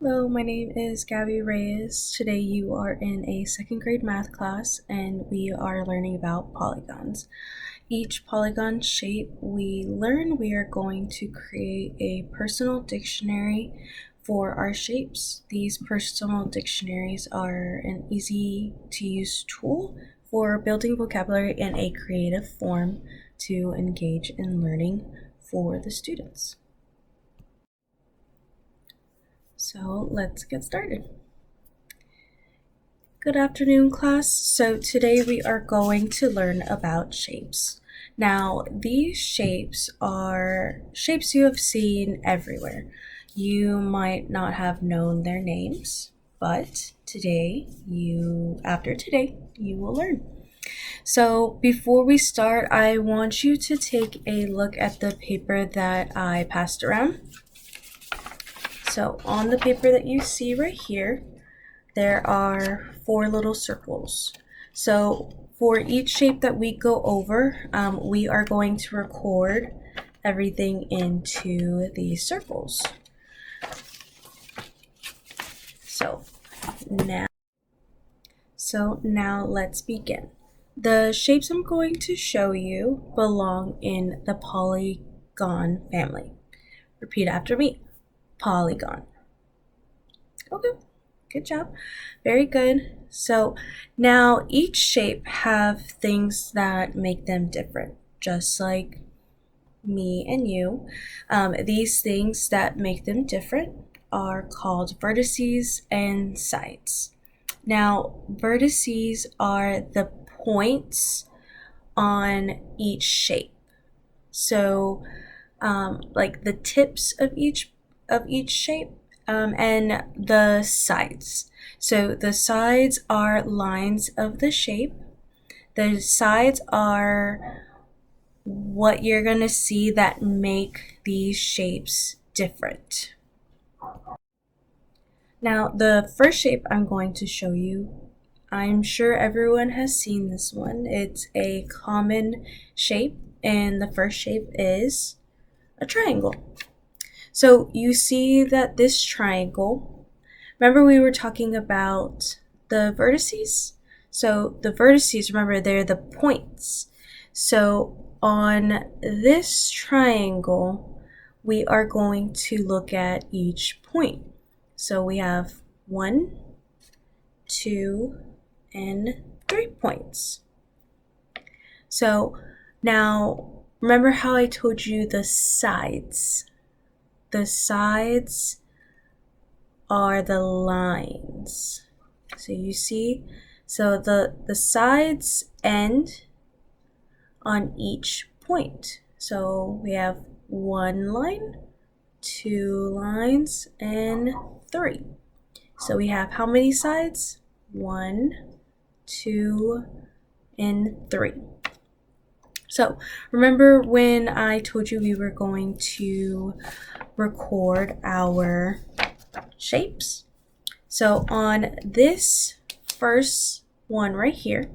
Hello, my name is Gabby Reyes. Today you are in a second grade math class and we are learning about polygons. Each polygon shape we learn, we are going to create a personal dictionary for our shapes. These personal dictionaries are an easy to use tool for building vocabulary in a creative form to engage in learning for the students. So let's get started. Good afternoon, class. So today we are going to learn about shapes. Now, these shapes are shapes you have seen everywhere. You might not have known their names, but after today, you will learn. So before we start, I want you to take a look at the paper that I passed around. So on the paper that you see right here, there are 4 little circles. So for each shape that we go over, we are going to record everything into these circles. So now let's begin. The shapes I'm going to show you belong in the polygon family. Repeat after me. Polygon. Okay, good job. Very good. So now each shape have things that make them different, just like me and you. These things that make them different are called vertices and sides. Now, vertices are the points on each shape. So like the tips of each shape, and the sides. So the sides are lines of the shape. The sides are what you're going to see that make these shapes different. Now, the first shape I'm going to show you, I'm sure everyone has seen this one. It's a common shape, and the first shape is a triangle. So you see that this triangle, remember we were talking about the vertices? So the vertices, remember, they're the points. So on this triangle, we are going to look at each point. So we have 1, 2, and 3 points. So now, remember how I told you the sides? The sides are the lines. So you see, so the sides end on each point. So we have 1 line, 2 lines, and 3. So we have how many sides? 1, 2, and 3. So remember when I told you we were going to record our shapes? So on this first one right here,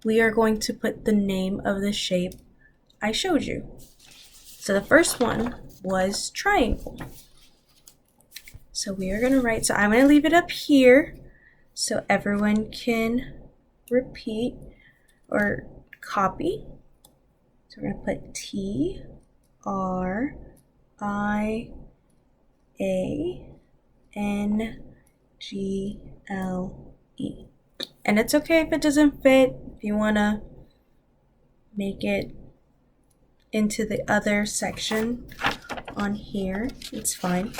we are going to put the name of the shape I showed you. So the first one was triangle. So we are going to write, so I'm going to leave it up here so everyone can repeat or copy. So we're going to put TRIANGLE. And it's okay if it doesn't fit. If you want to make it into the other section on here, it's fine.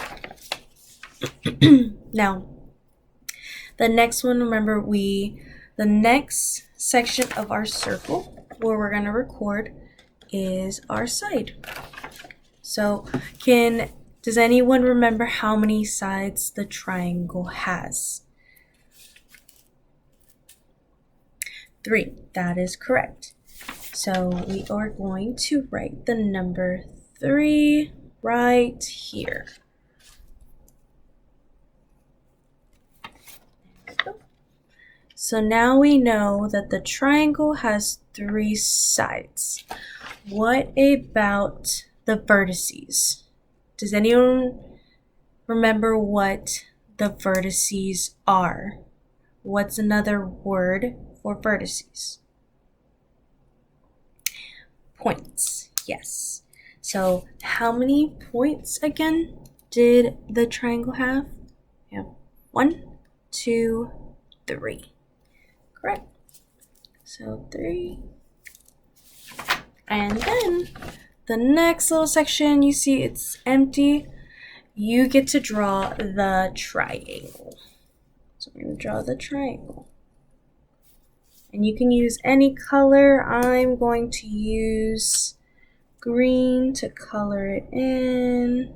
Now, the next one, remember the next section of our circle where we're going to record is our side. So does anyone remember how many sides the triangle has? 3, that is correct. So we are going to write the number 3 right here. So now we know that the triangle has 3 sides. What about the vertices? Does anyone remember what the vertices are. What's another word for vertices? Points, yes. So how many points again did the triangle have? We have 1, 2, 3. Correct. So 3. And then the next little section, you see it's empty. You get to draw the triangle. So we're going to draw the triangle. And you can use any color. I'm going to use green to color it in.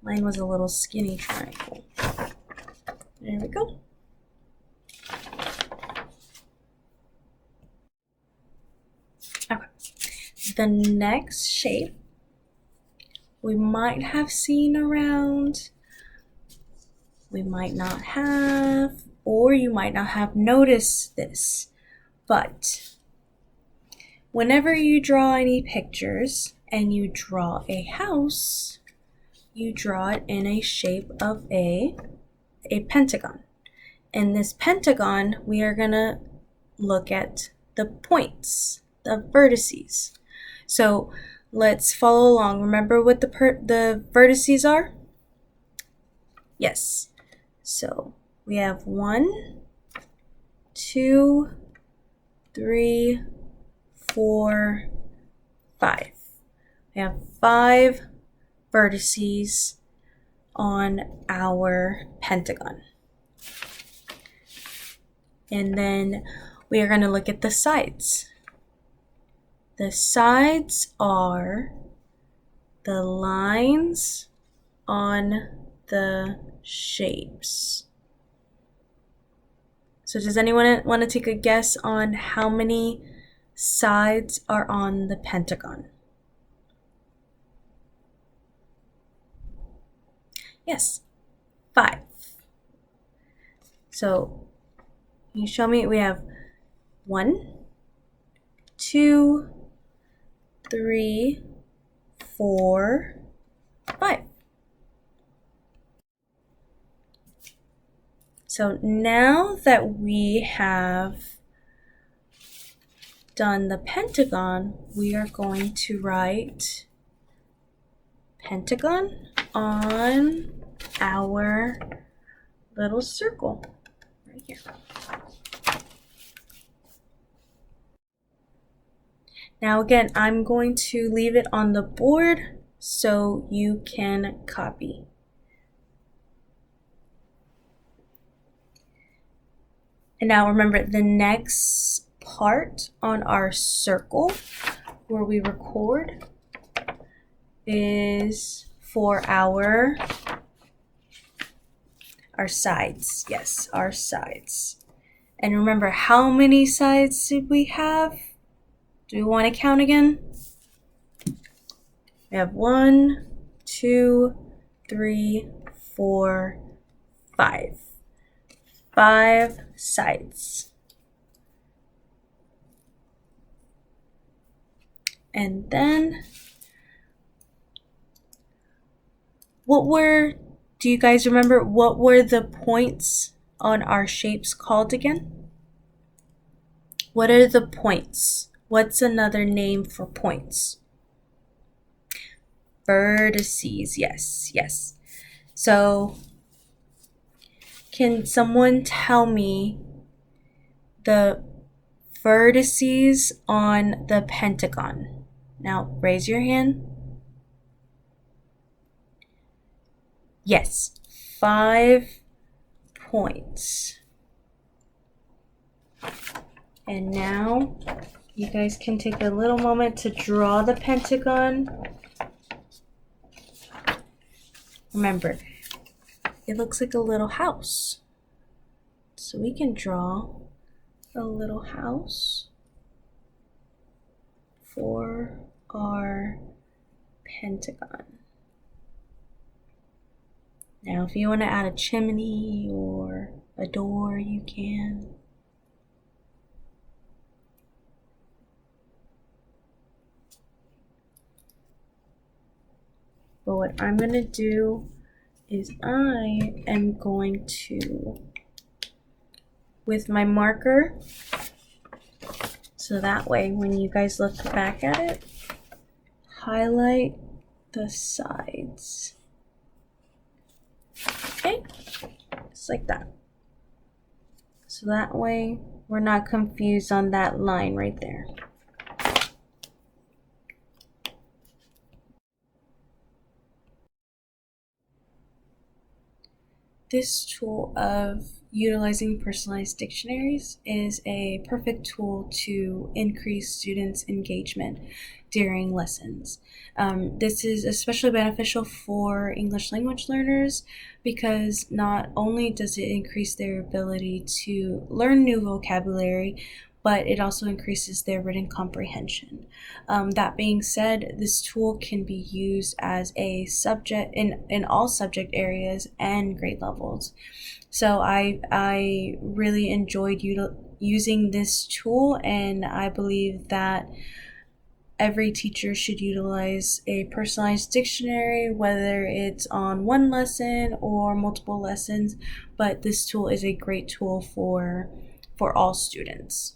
Mine was a little skinny triangle. There we go. Okay. The next shape we might have seen around, we might not have, or you might not have noticed this, but whenever you draw any pictures and you draw a house, you draw it in a shape of a pentagon. In this pentagon, we are going to look at the points, the vertices. So let's follow along. Remember what the vertices are? Yes. So we have 1, 2, 3, 4, 5. We have 5 vertices on our pentagon. And then we are going to look at the sides. The sides are the lines on the shapes. So does anyone want to take a guess on how many sides are on the pentagon? Yes, 5. So can you show me? We have 1, 2, 3, 4, 5. So now that we have done the pentagon, we are going to write pentagon on our little circle right here. Now again, I'm going to leave it on the board so you can copy. And now remember, the next part on our circle where we record is for our sides. Yes, our sides. And remember, how many sides did we have? Do we want to count again? We have 1, 2, 3, 4, 5. 5 sides. And then, do you guys remember what were the points on our shapes called again? What are the points? What's another name for points? Vertices, yes. So, can someone tell me the vertices on the pentagon? Now, raise your hand. Yes, 5 points. And now, you guys can take a little moment to draw the pentagon. Remember, it looks like a little house. So we can draw a little house for our pentagon. Now, if you want to add a chimney or a door, you can. But what I'm going to do is I am going to, with my marker, so that way when you guys look back at it, highlight the sides. Okay, just like that. So that way we're not confused on that line right there. This tool of utilizing personalized dictionaries is a perfect tool to increase students' engagement during lessons. This is especially beneficial for English language learners because not only does it increase their ability to learn new vocabulary, but it also increases their written comprehension. That being said, this tool can be used as a subject in all subject areas and grade levels. So I really enjoyed using this tool, and I believe that every teacher should utilize a personalized dictionary, whether it's on one lesson or multiple lessons, but this tool is a great tool for all students.